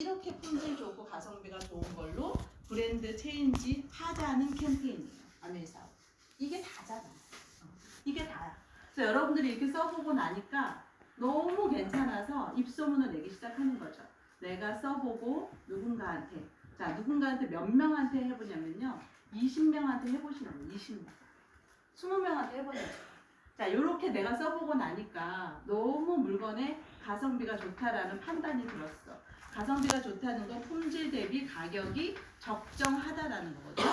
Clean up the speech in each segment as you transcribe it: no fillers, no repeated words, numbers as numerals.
이렇게 품질 좋고 가성비가 좋은 걸로 브랜드 체인지 하자는 캠페인이에요. 아메리사업. 이게 다잖아. 이게 다야. 그래서 여러분들이 이렇게 써보고 나니까 너무 괜찮아서 입소문을 내기 시작하는 거죠. 내가 써보고 누군가한테, 자, 누군가한테 몇 명한테 해보냐면요, 20명한테 해보시라고. 20명, 20명한테 해보냐고. 자, 이렇게 내가 써보고 나니까 너무 물건의 가성비가 좋다라는 판단이 들었어. 가성비가 좋다는 건 품질 대비 가격이 적정하다라는 거거든요.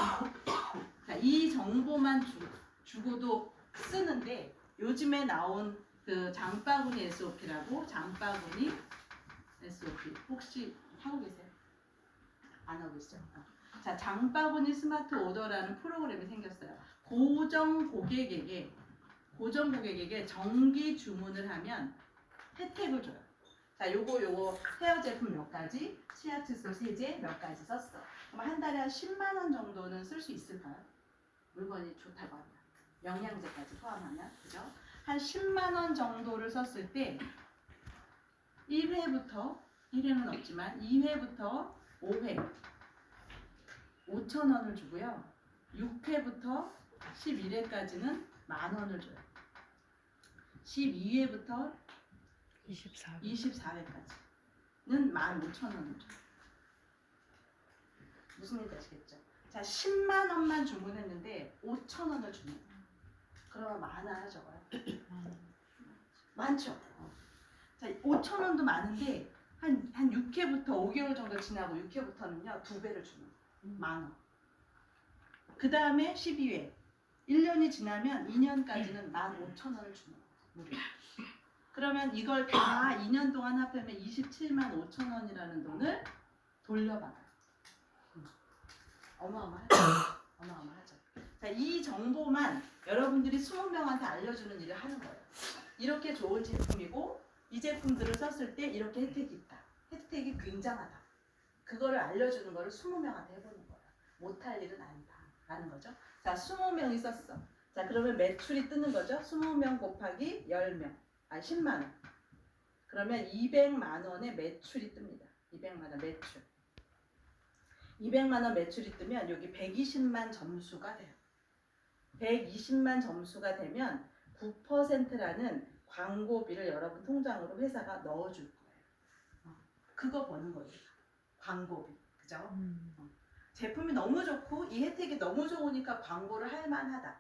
자, 이 정보만 주고도 쓰는데, 요즘에 나온 그 장바구니 SOP라고, 장바구니 SOP 혹시 하고 계세요? 안 하고 계시죠? 자, 장바구니 스마트 오더라는 프로그램이 생겼어요. 고정 고객에게 정기 주문을 하면 혜택을 줘요. 자, 요거 헤어 제품 몇 가지, 치아칫솔 세제 몇 가지 썼어. 그럼 한 달에 한 10만 원 정도는 쓸 수 있을까요? 물건이 좋다고 하면, 영양제까지 포함하면, 그죠? 한 10만 원 정도를 썼을 때 1회부터, 1회는 없지만 2회부터 5회 5천 원을 주고요. 6회부터 11회까지는 만 원을 줘요. 12회부터 24회까지는 15,000원을 줘요. 무슨 일인지 아시겠죠? 자, 10만 원만 주문했는데 5,000원을 주는 거예요. 그러면 많아요, 적어요? 많죠? 자, 5,000원도 많은데 한 6회부터 5개월 정도 지나고 6회부터는요, 2배를 주는 거예요. 만 원. 그 다음에 12회. 1년이 지나면 2년까지는 15,000원을 주는 거예요. 그러면 이걸 다 2년 동안 합하면 27만 5천 원이라는 돈을 돌려받아요. 어마어마하죠? 어마어마하죠. 자, 이 정보만 여러분들이 20명한테 알려주는 일을 하는 거예요. 이렇게 좋은 제품이고 이 제품들을 썼을 때 이렇게 혜택이 있다. 혜택이 굉장하다. 그거를 알려주는 거를 20명한테 해보는 거예요. 못할 일은 아니다 라는 거죠. 자, 20명이 썼어. 자, 그러면 매출이 뜨는 거죠. 20명 곱하기 10명. 10만 원. 그러면 200만 원의 매출이 뜹니다. 200만 원 매출. 200만 원 매출이 뜨면 여기 120만 점수가 돼요. 120만 점수가 되면 9%라는 광고비를 여러분 통장으로 회사가 넣어줄 거예요. 그거 버는 거예요. 광고비. 그죠? 제품이 너무 좋고 이 혜택이 너무 좋으니까 광고를 할 만하다.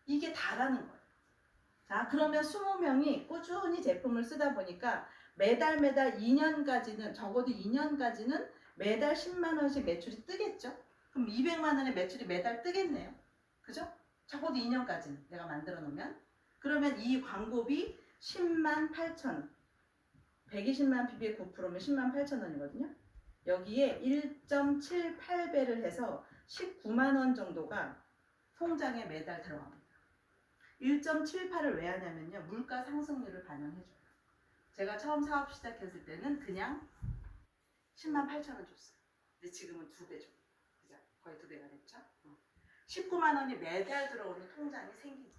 이게 다라는 거예요. 자, 그러면 20명이 꾸준히 제품을 쓰다 보니까 매달 2년까지는, 적어도 2년까지는 매달 10만 원씩 매출이 뜨겠죠? 그럼 200만 원의 매출이 매달 뜨겠네요. 그죠? 적어도 2년까지는 내가 만들어 놓으면. 그러면 이 광고비 10만 8천 원. 120만 PB의 9%면 10만 8천 원이거든요. 여기에 1.78배를 해서 19만 원 정도가 통장에 매달 들어갑니다. 1.78을 왜 하냐면요, 물가 상승률을 반영해줘요. 제가 처음 사업 시작했을 때는 그냥 10만 8천 원 줬어요. 근데 지금은 2배 줘. 그죠? 거의 2배가 됐죠? 19만 원이 매달 들어오는 통장이 생기죠.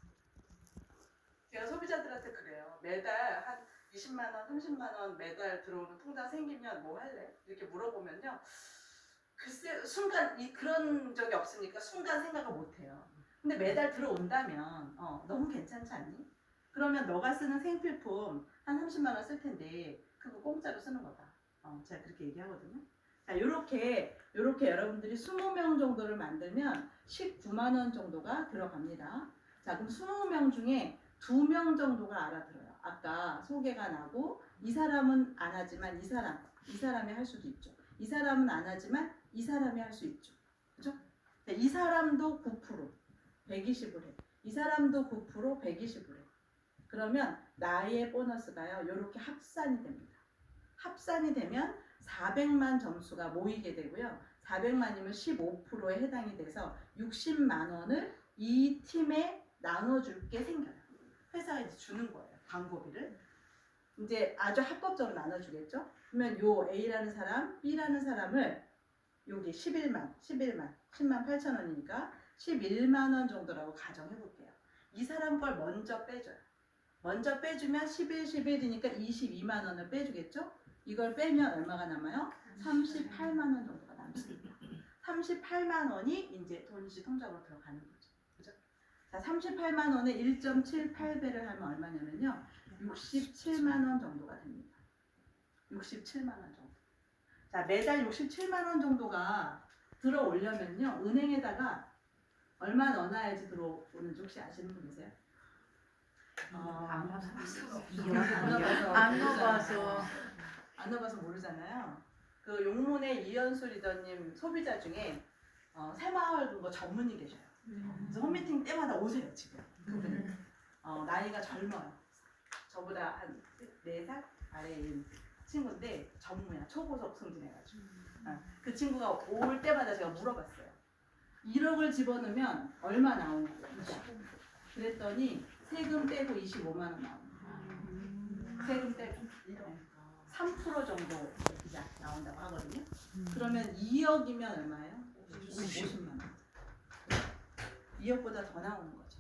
제가 소비자들한테 그래요. 매달 한 20만 원, 30만 원 매달 들어오는 통장 생기면 뭐 할래? 이렇게 물어보면요, 글쎄 순간 그런 적이 없으니까 순간 생각을 못해요. 근데 매달 들어온다면 너무 괜찮지 않니? 그러면 너가 쓰는 생필품 한 30만 원 쓸 텐데 그거 공짜로 쓰는 거다. 제가 그렇게 얘기하거든요. 자, 요렇게 여러분들이 20명 정도를 만들면 19만 원 정도가 들어갑니다. 자, 그럼 20명 중에 2명 정도가 알아들어요. 아까 소개가 나고 이 사람은 안 하지만 이 사람이 할 수도 있죠. 이 사람은 안 하지만 이 사람이 할 수 있죠. 그죠? 자, 이 사람도 9%, 120을 해. 이 사람도 9%, 120을 해. 그러면 나의 보너스가요, 이렇게 합산이 됩니다. 합산이 되면 400만 점수가 모이게 되고요. 400만이면 15%에 해당이 돼서 60만 원을 이 팀에 나눠줄 게 생겨요. 회사가 이제 주는 거예요. 광고비를. 이제 아주 합법적으로 나눠주겠죠. 그러면 요 A라는 사람, B라는 사람을 여기 10만 8천 원이니까 11만 원 정도라고 가정해 볼게요. 이 사람 걸 먼저 빼줘요. 먼저 빼주면 11이니까 22만 원을 빼주겠죠? 이걸 빼면 얼마가 남아요? 38만 원 정도가 남습니다. 38만 원이 이제 돈시 통장으로 들어가는 거죠. 그죠? 자, 38만 원에 1.78배를 하면 얼마냐면요. 67만 원 정도가 됩니다. 67만 원 정도. 자, 매달 67만 원 정도가 들어오려면요. 은행에다가 얼마 넣어놔야지 들어오는지 혹시 아시는 분 계세요? 안 넣어봐서 모르잖아요. 그 용문의 이현수 리더님 소비자 중에 새마을 그거 전문의 계셔요. 그래서 홈미팅 때마다 오세요 지금. 그분은 나이가 젊어요. 저보다 한 4살 아래인 친구인데 전무야 초고속 승진해가지고 그 친구가 올 때마다 제가 물어봤어요. 1억을 집어넣으면 얼마 나오냐고. 그랬더니 세금 떼고 25만 원 나옵니다. 세금 떼고 3% 정도 이자 나온다고 하거든요. 그러면 2억이면 얼마예요? 50만 원. 2억보다 더 나오는 거죠.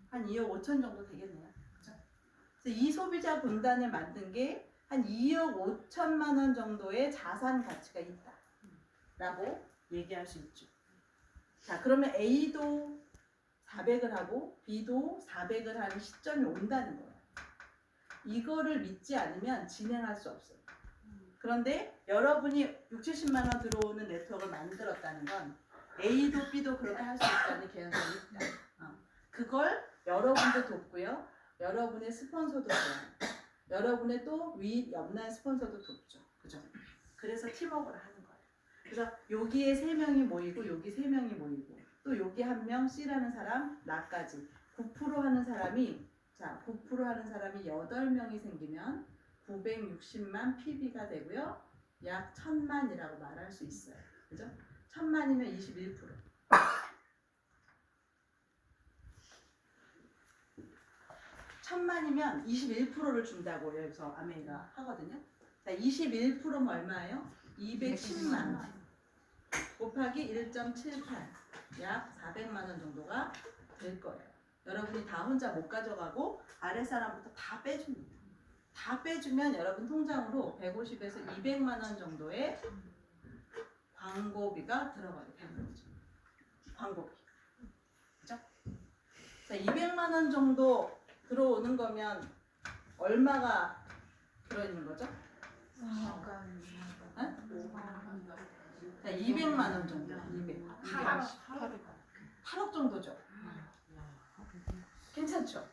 한 2억 5천 정도 되겠네요. 그렇죠? 그래서 이 소비자 분단을 만든 게 한 2억 5천만 원 정도의 자산 가치가 있다라고 얘기할 수 있죠. 자, 그러면 A도 400을 하고 B도 400을 하는 시점이 온다는 거예요. 이거를 믿지 않으면 진행할 수 없어요. 그런데 여러분이 6, 70만 원 들어오는 네트워크를 만들었다는 건 A도 B도 그렇게 할 수 있다는 개연성이 있다. 그걸 여러분도 돕고요. 여러분의 스폰서도 줘요. 여러분의 또 위 옆날 스폰서도 돕죠. 그죠? 그래서 팀워크를 하는 거예요. 그래서 여기에 3명이 모이고 여기 3명이 모이고 또 여기 1명 C라는 사람 나까지 9% 하는 사람이 8명이 생기면 960만 PB가 되고요. 약 1000만이라고 말할 수 있어요. 그죠? 1000만이면 21%. 1000만이면 21%를 준다고 여기서 아메이가 하거든요. 자, 21%면 얼마예요? 210만 원 곱하기 1.78 약 400만 원 정도가 될 거예요. 여러분이 다 혼자 못 가져가고 아랫사람부터 다 빼줍니다. 다 빼주면 여러분 통장으로 150에서 200만 원 정도의 광고비가 들어가게 되는 거죠. 광고비. 그죠? 자, 200만 원 정도 들어오는 거면 얼마가 들어있는 거죠? 자, 200만 원 정도. 8억 정도죠. 괜찮죠?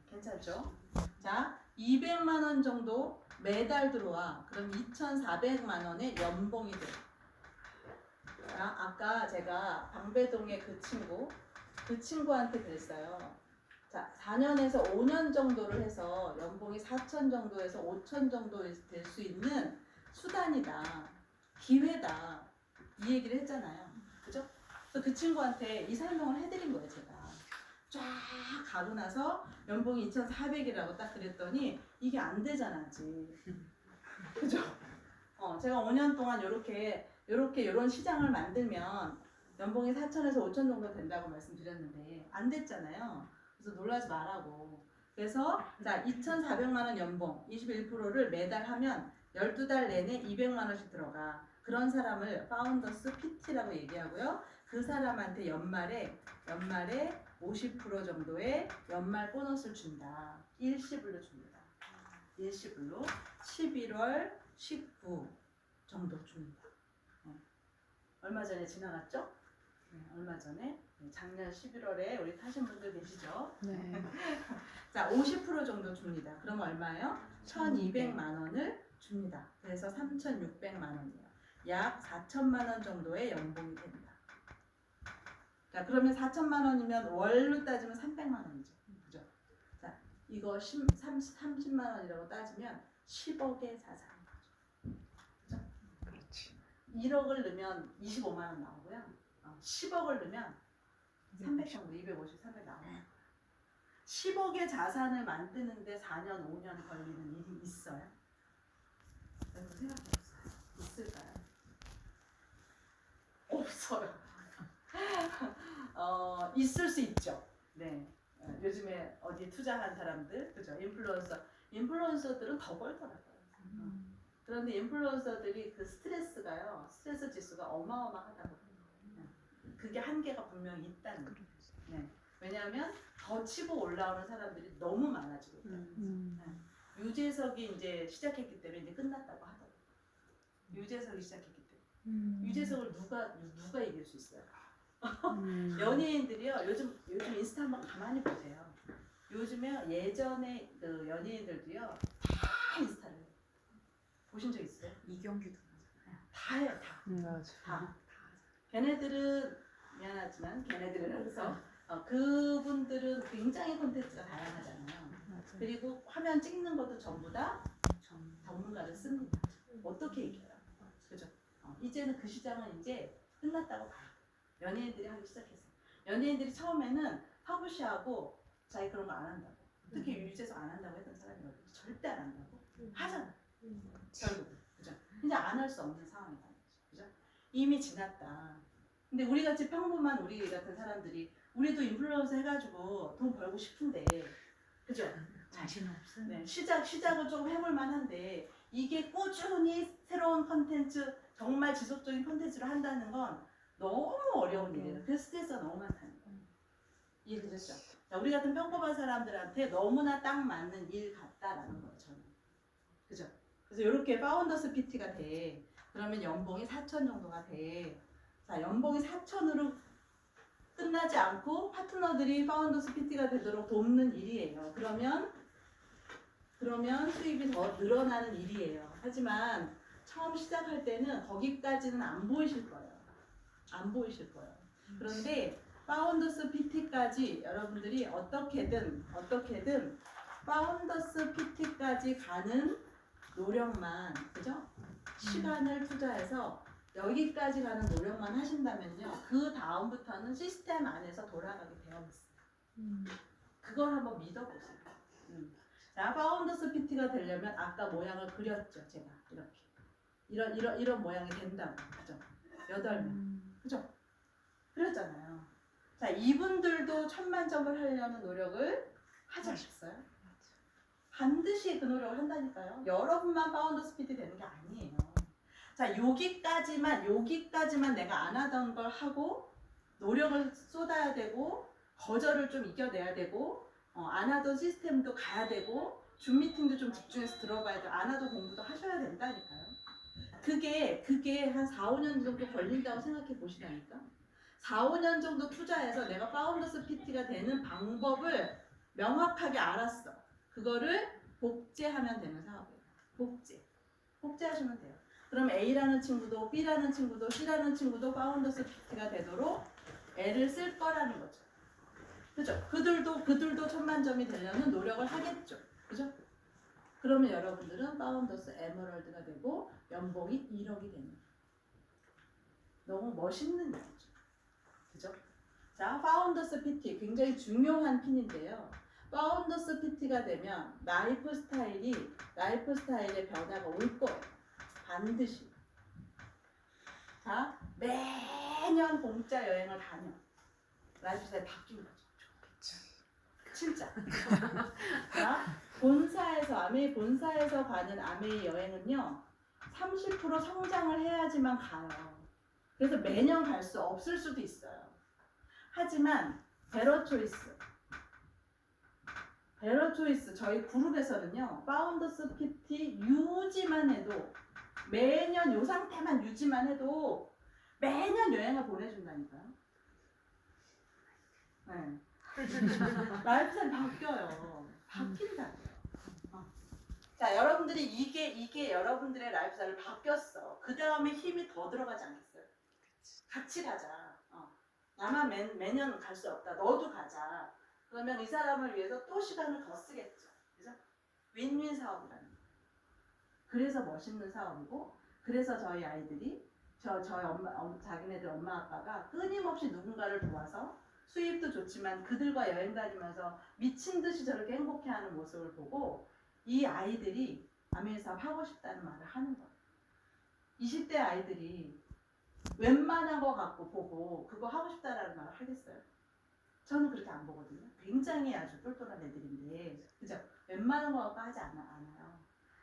괜찮죠? 자, 200만 원 정도 매달 들어와. 그럼 2,400만 원의 연봉이 돼요. 자, 아까 제가 방배동의 그 친구한테 그랬어요. 자, 4년에서 5년 정도를 해서 연봉이 4천 정도에서 5천 정도 될 수 있는 수단이다. 기회다. 이 얘기를 했잖아요. 그죠? 그래서 그 친구한테 이 설명을 해드린 거예요, 제가. 쫙 가고 나서 연봉이 2,400이라고 딱 그랬더니 이게 안 되잖아, 아직. 그죠? 제가 5년 동안 이런 시장을 만들면 연봉이 4천에서 5천 정도 된다고 말씀드렸는데 안 됐잖아요. 그래서 놀라지 말라고. 그래서 자, 2,400만 원 연봉 21%를 매달 하면 12달 내내 200만 원씩 들어가. 그런 사람을 파운더스 PT라고 얘기하고요. 그 사람한테 연말에 50% 정도의 연말 보너스를 준다. 일시불로 줍니다. 일시불로 11월 19 정도 줍니다. 얼마 전에 지나갔죠? 얼마 전에 작년 11월에 우리 타신 분들 계시죠? 네. 자, 50% 정도 줍니다. 그럼 얼마예요? 1,200만 원을 줍니다. 그래서 3,600만 원이에요. 약 4천만 원 정도의 연봉이 됩니다. 자, 그러면 4천만 원이면 월로 따지면 300만 원이죠. 그죠? 자, 이거 30만 원이라고 따지면 10억의 자산인 거죠. 그죠? 그렇지. 1억을 넣으면 25만 원 나오고요. 10억을 넣으면 300 정도, 250, 300 나오는 거예요. 10억의 자산을 만드는데 4년, 5년 걸리는 일이 있어요? 여러분 생각해봤어요. 있을까요? 없어요. 있을 수 있죠. 네. 요즘에 어디 투자한 사람들, 그죠? 인플루언서들은 더 벌더라고요. 그런데 인플루언서들이 그 스트레스 지수가 어마어마하다고 해요. 그게 한계가 분명히 있다는 거예요. 네. 왜냐하면 더 치고 올라오는 사람들이 너무 많아지고 있다는 거죠. 네. 유재석이 이제 시작했기 때문에 이제 끝났다고 하더라고요. 유재석이 시작했기 때문에. 유재석을 누가 이길 수 있어요? 연예인들이요. 요즘 인스타 한번 가만히 보세요. 요즘에 예전에 그 연예인들도요. 다 인스타를 해요. 보신 적 있어요? 이경규도 다 해요. 다. 맞아. 다. 걔네들은 미안하지만 걔네들은 그래서 그분들은 굉장히 콘텐츠가 다양하잖아요. 맞아. 그리고 화면 찍는 것도 전부 다 전문가를 씁니다. 어떻게 이겨요? 그죠? 이제는 그 시장은 이제 끝났다고 봐요. 연예인들이 하기 시작했어요. 연예인들이 처음에는 하부시하고 자기 그런 거 안 한다고. 특히 유재석 안 한다고 했던 사람이거든요. 절대 안 한다고. 하잖아. 결국은. 그죠? 이제 안 할 수 없는 상황이다. 그죠? 이미 지났다. 근데 우리 같이 평범한 우리 같은 사람들이 우리도 인플루언서 해가지고 돈 벌고 싶은데, 그죠? 자신 없어요. 네, 시작은 조금 해볼만 한데, 이게 꾸준히 새로운 컨텐츠, 정말 지속적인 컨텐츠를 한다는 건 너무 어려운 일이에요. 그 스트레스가 너무 많다는 거예요. 이해되셨죠? 자, 우리 같은 평범한 사람들한테 너무나 딱 맞는 일 같다라는 거예요, 저는. 그죠? 그래서 이렇게 파운더스 PT가 돼. 그러면 연봉이 4천 정도가 돼. 자, 연봉이 4천으로 끝나지 않고 파트너들이 파운더스 PT가 되도록 돕는 일이에요. 그러면 수입이 더 늘어나는 일이에요. 하지만 처음 시작할 때는 거기까지는 안 보이실 거예요. 안 보이실 거예요. 그런데 파운더스 PT까지 여러분들이 어떻게든 파운더스 PT까지 가는 노력만, 그죠? 시간을 투자해서 여기까지 가는 노력만 하신다면요, 그 다음부터는 시스템 안에서 돌아가게 되어 있어요. 그걸 한번 믿어보세요. 자, 파운더스 PT가 되려면 아까 모양을 그렸죠, 제가 이렇게 이런 모양이 된다고, 그죠? 8명, 그죠? 그랬잖아요. 자, 이분들도 천만점을 하려는 노력을 하지 않겠어요? 반드시 그 노력을 한다니까요. 여러분만 파운더스 PT 되는 게 아니에요. 자, 여기까지만 내가 안 하던 걸 하고 노력을 쏟아야 되고 거절을 좀 이겨내야 되고 안 하던 시스템도 가야 되고 줌 미팅도 좀 집중해서 들어봐야 되고 안 하던 공부도 하셔야 된다니까요. 그게 한 4, 5년 정도 걸린다고 생각해 보시다니까. 4, 5년 정도 투자해서 내가 파운더스 PT가 되는 방법을 명확하게 알았어. 그거를 복제하면 되는 사업이에요. 복제하시면 돼요. 그럼 A라는 친구도 B라는 친구도 C라는 친구도 파운더스 PT가 되도록 애를 쓸 거라는 거죠. 그죠? 그들도 천만점이 되려는 노력을 하겠죠. 그죠? 그러면 여러분들은 파운더스 에메랄드가 되고 연봉이 1억이 되는 거예요. 너무 멋있는 얘기죠. 그죠? 자, 파운더스 PT 굉장히 중요한 핀인데요. 파운더스 PT가 되면 라이프 스타일의 변화가 올 거예요. 반드시. 자, 매년 공짜 여행을 다녀. 라이프 스타일이 바뀌는 거죠. 진짜. 자, 아메이 본사에서 가는 아메이 여행은요, 30% 성장을 해야지만 가요. 그래서 매년 갈 수 없을 수도 있어요. 하지만 베러 초이스 저희 그룹에서는요, 파운더스 PT 유지만 해도 매년 요 상태만 유지만 해도 매년 여행을 보내준다니까요. 네. 라이프스타일이 바뀌어요. 바뀐다고요. 자, 여러분들이 이게 여러분들의 라이프스타일을 바뀌었어. 그 다음에 힘이 더 들어가지 않겠어요? 같이 가자. 나만 매년 갈 수 없다. 너도 가자. 그러면 이 사람을 위해서 또 시간을 더 쓰겠죠. 그죠? 윈윈 사업이라는 거예요. 그래서 멋있는 사업이고, 그래서 저희 아이들이 저희 자기네들 엄마 아빠가 끊임없이 누군가를 도와서 수입도 좋지만 그들과 여행 다니면서 미친 듯이 저렇게 행복해하는 모습을 보고 이 아이들이 아메이 사업 하고 싶다는 말을 하는 거예요. 20대 아이들이 웬만한 거 갖고 보고 그거 하고 싶다라는 말을 하겠어요? 저는 그렇게 안 보거든요. 굉장히 아주 똘똘한 애들인데, 그죠? 웬만한 거 갖고 하지 않아요.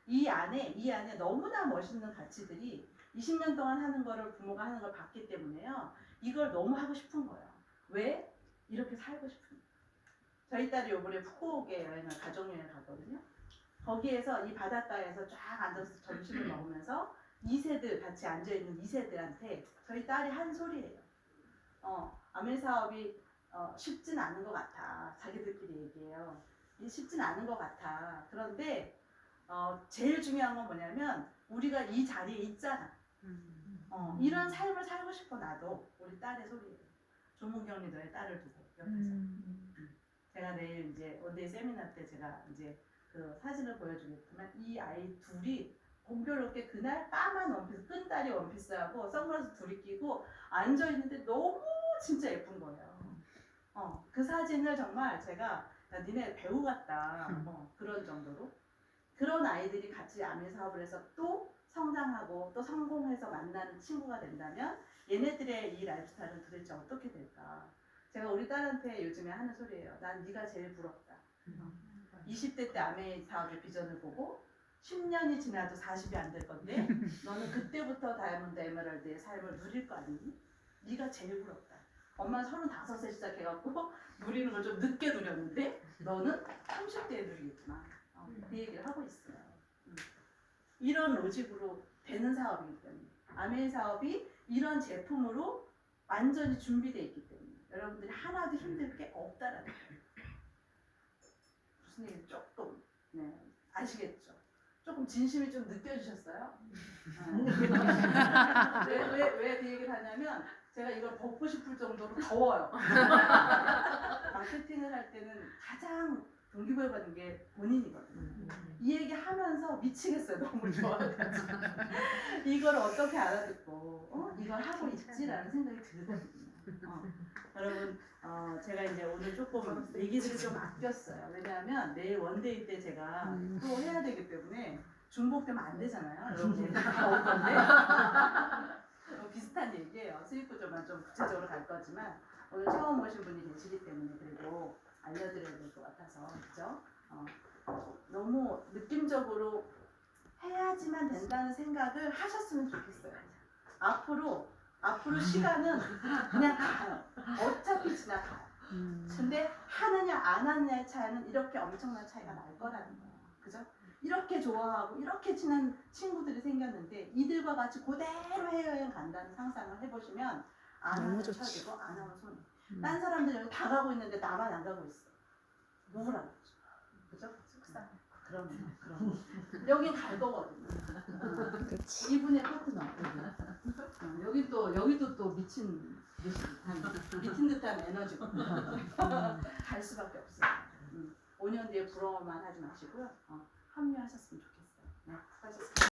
이 안에 너무나 멋있는 가치들이 20년 동안 하는 거를 부모가 하는 걸 봤기 때문에요. 이걸 너무 하고 싶은 거예요. 왜? 이렇게 살고 싶은 거예요. 저희 딸이 요번에 푸꾸옥에 가족여행을 갔거든요. 거기에서 이 바닷가에서 쫙 앉아서 점심을 먹으면서 2세들 같이 앉아있는 2세들한테 저희 딸이 한 소리예요. 아밀 사업이 쉽진 않은 것 같아. 자기들끼리 얘기해요. 쉽진 않은 것 같아. 그런데 제일 중요한 건 뭐냐면 우리가 이 자리에 있잖아. 이런 삶을 살고 싶어 나도. 우리 딸의 소리예요. 조문경이 너의 딸을 두고 옆에서. 제가 내일 이제 원데이 세미나 때 제가 이제 그 사진을 보여주겠지만 이 아이 둘이 공교롭게 그날 까만 원피스, 끈다리 원피스하고 선글라스 둘이 끼고 앉아있는데 너무 진짜 예쁜 거예요. 그 사진을 정말 제가 야, 니네 배우 같다. 그런 정도로. 그런 아이들이 같이 아밀 사업을 해서 또 성장하고 또 성공해서 만나는 친구가 된다면 얘네들의 이 라이프스타일은 도대체 어떻게 될까? 제가 우리 딸한테 요즘에 하는 소리예요. 난 네가 제일 부럽다. 20대 때 아밀 사업의 비전을 보고 10년이 지나도 40이 안 될 건데 너는 그때부터 다이아몬드 에메랄드의 삶을 누릴 거 아니니? 네가 제일 부럽다. 엄마는 35세 시작해갖고 누리는 걸 좀 늦게 누렸는데 너는 30대에 누리겠구나. 그 얘기를 하고 있어요. 이런 로직으로 되는 사업이기 때문에 아밀 사업이 이런 제품으로 완전히 준비되어 있기 때문에 여러분들이 하나도 힘들 게 없다라는 거예요. 무슨 얘기 조금 아시겠죠? 조금 진심이 좀 느껴지셨어요? 왜 그 얘기를 하냐면 제가 이걸 벗고 싶을 정도로 더워요. 마케팅을 할 때는 가장 동기부여받는 게 본인이거든요. 이 얘기 하면서 미치겠어요. 너무 좋아가지고. 이걸 어떻게 알아듣고 이걸 하고 있지라는 생각이 들거든요. 여러분 제가 이제 오늘 조금 얘기들을 좀 아꼈어요. 왜냐하면 내일 원데이 때 제가 또 해야 되기 때문에 중복되면 안 되잖아요. 여러분 다 올 건데 비슷한 얘기예요. 수익 구조만 좀 구체적으로 갈 거지만 오늘 처음 오신 분이 계시기 때문에 그리고 알려드려야 될 것 같아서 그죠? 너무 느낌적으로 해야지만 된다는 생각을 하셨으면 좋겠어요. 앞으로 시간은 그냥 가요. 어차피 지나가요. 근데 하느냐 안 하느냐의 차이는 이렇게 엄청난 차이가 날 거라는 거예요. 그죠? 이렇게 좋아하고 이렇게 친한 친구들이 생겼는데 이들과 같이 그대로 해외여행 간다는 상상을 해보시면 안 하면 쳐지고 안 하면 손해. 딴 사람들 여기 다 가고 있는데 나만 안 가고 있어. 우울하죠. 그죠? 속상. 그럼 여긴 갈 거거든요. 이분의 파트너. 여기도 또 미친 듯한 에너지거든요. 갈 수밖에 없어요. 5년 뒤에 부러워만 하지 마시고요. 합류하셨으면 좋겠어요. 네, 수고하셨습니다.